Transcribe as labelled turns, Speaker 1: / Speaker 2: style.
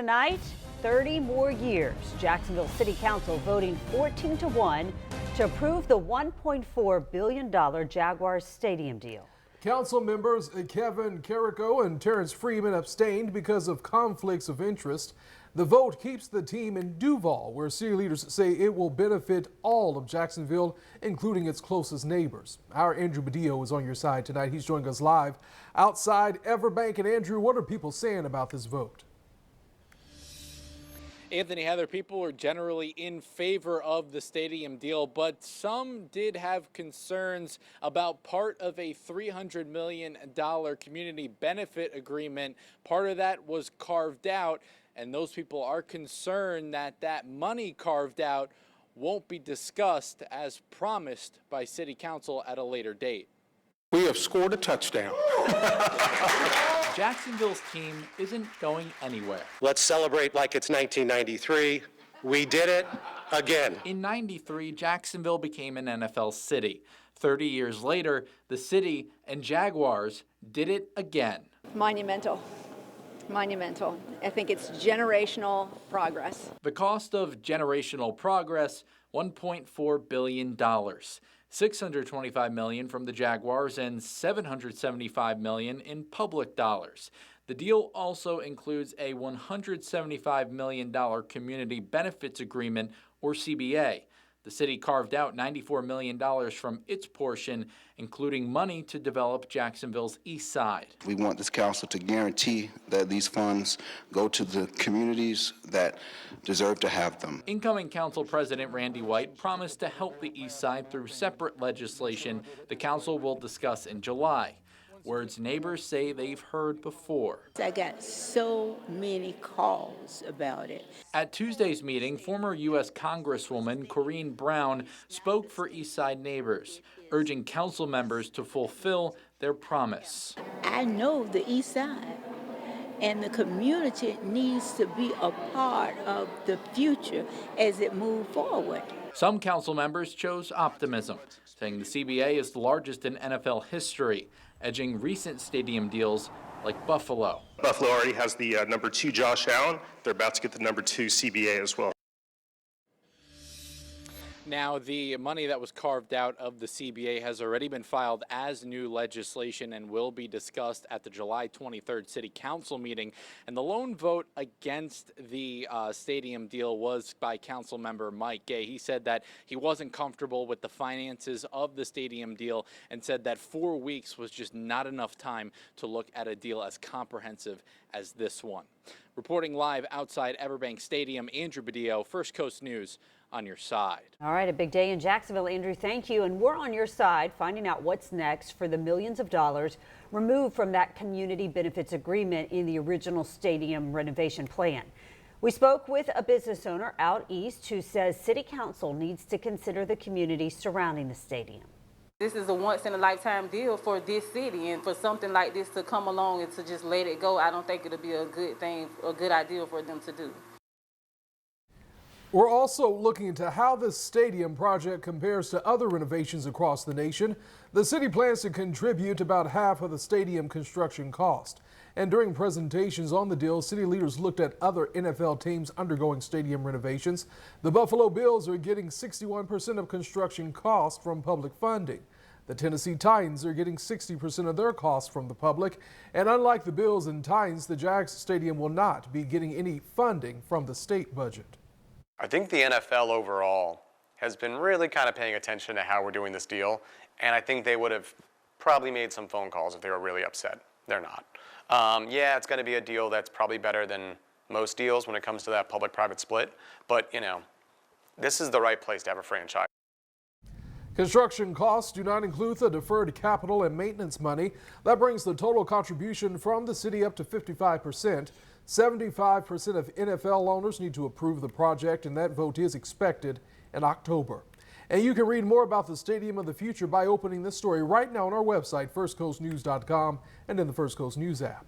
Speaker 1: Tonight, 30 more years. Jacksonville City Council voting 14-1 to approve the $1.4 billion Jaguars stadium deal.
Speaker 2: Council members Kevin Carrico and Terrence Freeman abstained because of conflicts of interest. The vote keeps the team in Duval, where city leaders say it will benefit all of Jacksonville, including its closest neighbors. Our Andrew Badillo is on your side tonight. He's joining us live outside Everbank. And Andrew, what are people saying about this vote?
Speaker 3: Anthony, Heather, people are generally in favor of the stadium deal, but some did have concerns about part of a $300 million community benefit agreement. Part of that was carved out, and those people are concerned that that money carved out won't be discussed as promised by City Council at a later date.
Speaker 4: We have scored a touchdown.
Speaker 5: Jacksonville's team isn't going anywhere.
Speaker 4: Let's celebrate like it's 1993. We did it again.
Speaker 5: In '93, Jacksonville became an NFL city. 30 years later, the city and Jaguars did it again.
Speaker 6: Monumental. Monumental. I think it's generational progress.
Speaker 5: The cost of generational progress, $1.4 billion. $625 million from the Jaguars and $775 million in public dollars. The deal also includes a $175 million community benefits agreement, or CBA. The city carved out $94 million from its portion, including money to develop Jacksonville's east side.
Speaker 7: We want this council to guarantee that these funds go to the communities that deserve to have them.
Speaker 5: Incoming council president Randy White promised to help the east side through separate legislation the council will discuss in July. Words neighbors say they've heard before.
Speaker 8: I got so many calls about it.
Speaker 5: At Tuesday's meeting, former U.S. Congresswoman Corrine Brown spoke for East Side neighbors, urging council members to fulfill their promise.
Speaker 8: I know the East Side, and the community needs to be a part of the future as it moves forward.
Speaker 5: Some council members chose optimism, saying the CBA is the largest in NFL history, edging recent stadium deals like Buffalo.
Speaker 9: Buffalo already has the number 2 Josh Allen. They're about to get the number 2 CBA as well.
Speaker 3: Now, the money that was carved out of the CBA has already been filed as new legislation and will be discussed at the July 23rd City Council meeting. And the lone vote against the stadium deal was by Council Member Mike Gay. He said that he wasn't comfortable with the finances of the stadium deal and said that 4 weeks was just not enough time to look at a deal as comprehensive as this one. Reporting live outside Everbank Stadium, Andrew Badillo, First Coast News, on your side.
Speaker 1: All right, a big day in Jacksonville, Andrew. Thank you. And we're on your side, finding out what's next for the millions of dollars removed from that community benefits agreement in the original stadium renovation plan. We spoke with a business owner out east who says City Council needs to consider the community surrounding the stadium.
Speaker 10: This is a once-in-a-lifetime deal for this city, and for something like this to come along and to just let it go, I don't think it'll be a good thing, a good idea for them to do.
Speaker 2: We're also looking into how this stadium project compares to other renovations across the nation. The city plans to contribute about half of the stadium construction cost. And during presentations on the deal, city leaders looked at other NFL teams undergoing stadium renovations. The Buffalo Bills are getting 61% of construction costs from public funding. The Tennessee Titans are getting 60% of their costs from the public. And unlike the Bills and Titans, the Jags Stadium will not be getting any funding from the state budget.
Speaker 11: I think the NFL overall has been really kind of paying attention to how we're doing this deal, and I think they would have probably made some phone calls if they were really upset. They're not. Yeah, it's going to be a deal that's probably better than most deals when it comes to that public-private split, but, you know, this is the right place to have a franchise.
Speaker 2: Construction costs do not include the deferred capital and maintenance money. That brings the total contribution from the city up to 55%. 75% of NFL owners need to approve the project, and that vote is expected in October. And you can read more about the Stadium of the Future by opening this story right now on our website, firstcoastnews.com, and in the First Coast News app.